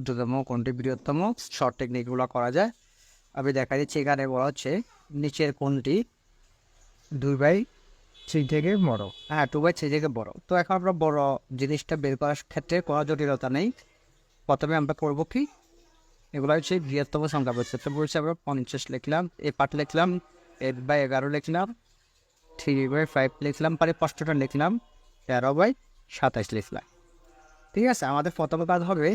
ক্ষুদ্রতম কোনটি বৃহত্তম শর্ট টেকনিকগুলো করা যায়। আমি দেখা দিচ্ছি এখানে বলা হচ্ছে নিচের কোনটি 2/3 থেকে বড়। হ্যাঁ 2/3 থেকে বড়। তো এখন আমরা বড় জিনিসটা বের করার ক্ষেত্রে কোনো জটিলতা নেই। প্রথমে আমরা করবো কি, এগুলো হচ্ছে বৃহত্তম সংখ্যা বলছে। তো বলছে আমরা 50 লিখলাম, এ পার্ট লিখলাম, 8/11 লিখলাম, 3/5 লিখলাম, পরে 5টা লিখলাম, 13/27 লিখলাম। ঠিক আছে, আমাদের প্রথম কাজ হবে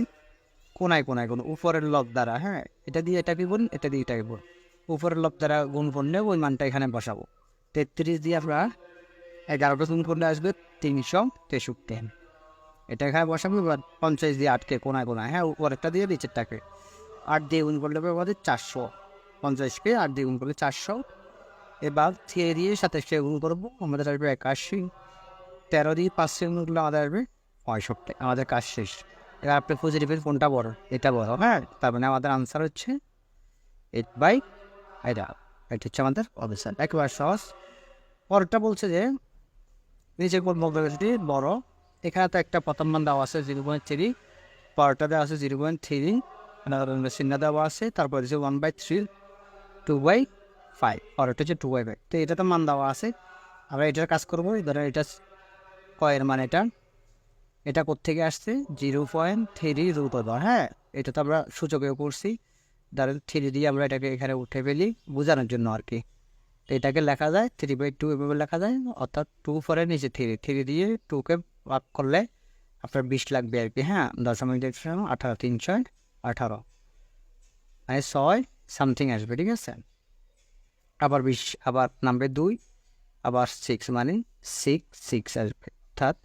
কোনায় কোনায় গুণ, উপরের লব দ্বারা। হ্যাঁ, এটা দিয়ে এটাকে গুণ, এটা দিয়ে এটাকে গুণ, উপরের লব দ্বারা গুণ করলে ওই মানটা এখানে বসাবো। 33 দিয়ে আমরা 11টা গুণ করলে আসবে 363। এটা এখানে বসাবো। এবার 50 দিয়ে 8কে কোনায় কোনায়, হ্যাঁ উপরেরটা দিয়ে নিচেরটাকে 8 দিয়ে গুণ করলে হবে আমাদের 400। 50কে 8 দিয়ে গুণ করলে 400। এবার 3 দিয়ে 27কে গুণ করবো, আমাদের আসবে 81। 13 দিয়ে 5 গুণ করলে আমাদের আসবে 65। আমাদের কাজ শেষ। এবার আপনি খুঁজে নেবেন কোনটা বড়, এটা বড়। হ্যাঁ, তার মানে আমাদের আনসার হচ্ছে 8/, এটা এটা হচ্ছে আমাদের অবস্থান, একেবারে সহজ। পরেরটা বলছে যে নিচের কোন মধ্যবিন্দুটি বড়। এখানে তো একটা প্রথম মান দেওয়া আছে 0.3, পরেরটা দেওয়া আছে 0.3, চিহ্ন দেওয়া আছে, তারপর হচ্ছে 1/3, 2/5, পরেরটা হচ্ছে 2/5। তো এটা তো মান দেওয়া আছে, আমরা এটার কাজ করবো। ধরেন এটা কয়ের মান, এটা কোত্থেকে আসছে 0.3√। হ্যাঁ, এটা তো আমরা সূচকেও করছি। ধরেন 3 দিয়ে আমরা এটাকে এখানে উঠে ফেলি বোঝানোর জন্য আর কি। তো এটাকে লেখা যায় 3/2 এভাবে লেখা যায়, অর্থাৎ 2 পরের নিচে 3 দিয়ে 2কে ভাগ করলে আপনার 20 লাগবে আর কি। হ্যাঁ, দশমিক 18, 3 × 18 মানে 6 সামথিং আসবে। ঠিক আছে, আবার 20, আবার নামবে 2, আবার 6 মানে 6 আসবে, অর্থাৎ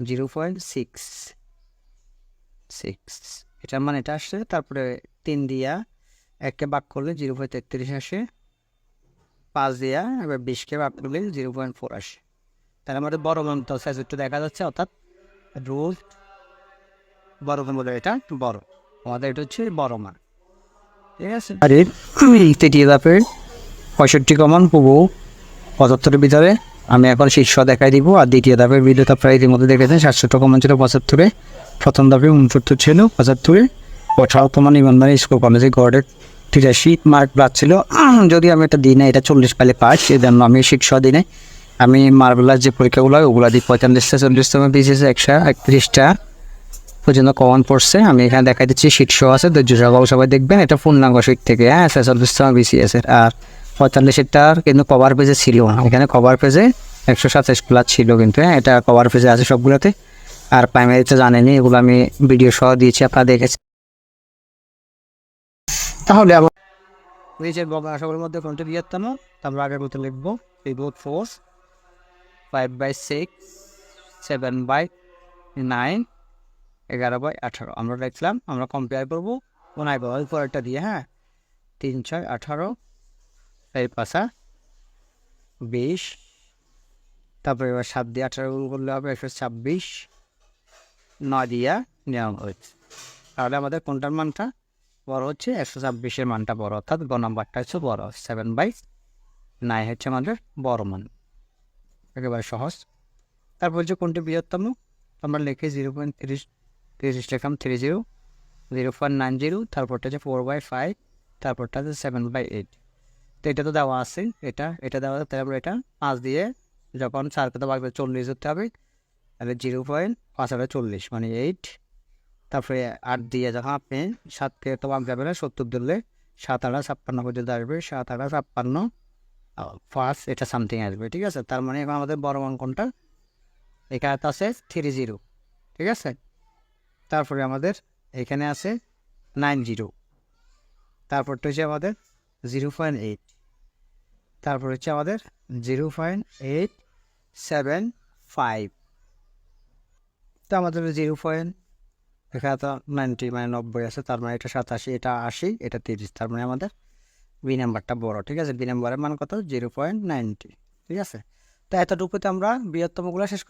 0.66। এটার মানে এটা আসছে। তারপরে 3 দিয়া 1কে ভাগ করলে 0.33 আসে, 5 দিয়া এবার 20কে ভাগ করলে 0.4 আসে। তাহলে আমাদের বড় মান তো একটু দেখা যাচ্ছে, অর্থাৎ রুট বড় মান বলে এটা বড়, আমাদের এটা হচ্ছে বড় মান। ঠিক আছে, আর তৃতীয় ধাপের 65 কমন পুবু 75-এর ভিতরে আমি এখন শীর্ষ দেখাই দিব। আর দ্বিতীয় ধাপের ভিডিওটা প্রায় ইতিমধ্যে দেখেছেন, 67 কমন ছিল 75-এ, প্রথম ধাপে 69 ছিল 75-এ, 18 কমন ইমানদারি স্কুল কলেজে গড়ে 83 মার্ক ছিল। যদি আমি এটা দিই না, এটা 40 পাইলে পাস, এই জন্য আমি শীর্ষ দিই নাই। আমি মার্বেলার যে পরীক্ষাগুলো হয় ওগুলো দিই। 45টা 40তম পিসিএসে 131টা পর্যন্ত কমন পড়ছে। আমি এখানে দেখাই দিচ্ছি, শীর্ষ আছে, ধৈর্য সহকারে সবাই দেখবেন। এটা পূর্ণাঙ্গ শীট থেকে, হ্যাঁ 46তম বিসিএসের। আর 45টার কিন্তু কভার পেজে ছিল না, এখানে কভার পেজে 127 প্লাস ছিল কিন্তু। হ্যাঁ, এটা কভার পেজে আছে সবগুলোতে। আর প্রাইমারিতে জানেনি, এগুলো আমি ভিডিও সহ দিয়েছি, আপনারা দেখেছেন। তাহলে আবার নিচের বর্গাংশগুলোর মধ্যে কোনটি বৃহত্তম, আমরা আগের মতো লিখবো 3/4, 5/6, 7/9, 11/18 আমরা লিখলাম। আমরা কম্পেয়ার করবো কোনায় বল পরেরটা দিয়ে। হ্যাঁ, 3 × 6 = 18, 4 × 5 = 20, তারপরে এবার 7 দিয়ে 18 গুণ করলে হবে 126, 9 দিয়া 99। তাহলে আমাদের কোনটার মানটা বড় হচ্ছে, 126-এর মানটা বড়, অর্থাৎ গ নাম্বারটা হচ্ছে বড়, 7/9 হচ্ছে আমাদের বড় মান, একেবারে সহজ। তারপর হচ্ছে কোনটি বৃহত্তম, আমরা লিখে 0.30 লিখলাম, 30, 0.90, তারপরটা হচ্ছে 4/5, তারপরটা হচ্ছে 7/8। তো এটা তো দেওয়া আছে, এটা দেওয়া আছে। তারপরে এটা 5 দিয়ে যখন 4কে তো ভাগ 40 হতে হবে, তাহলে 0.5/40 মানে 8। তারপরে 8 দিয়ে যখন আপনি 7কে তো ভাগ যাবে না, 70 ধরলে 7×8 = 56 পর্যন্ত আসবে, 7×8 5 এটা সামথিং আসবে। ঠিক আছে, তার মানে এখন আমাদের বড় মান কোনটা, এখানে তো আছে 30। ঠিক আছে, তারপরে আমাদের এখানে আছে 90, তারপরটা হচ্ছে আমাদের 0.8, তারপর হচ্ছে আমাদের 0.875। তো আমাদের এখানে তো 90 মানে 90 আছে, তার মানে এটা 87, এটা 80, এটা 30, তার মানে আমাদের বি নাম্বারটা বড়। ঠিক আছে, বি নাম্বারের মান কত, 0.90। ঠিক আছে, তো এতটুকুতে আমরা বৃহত্তমগুলো শেষ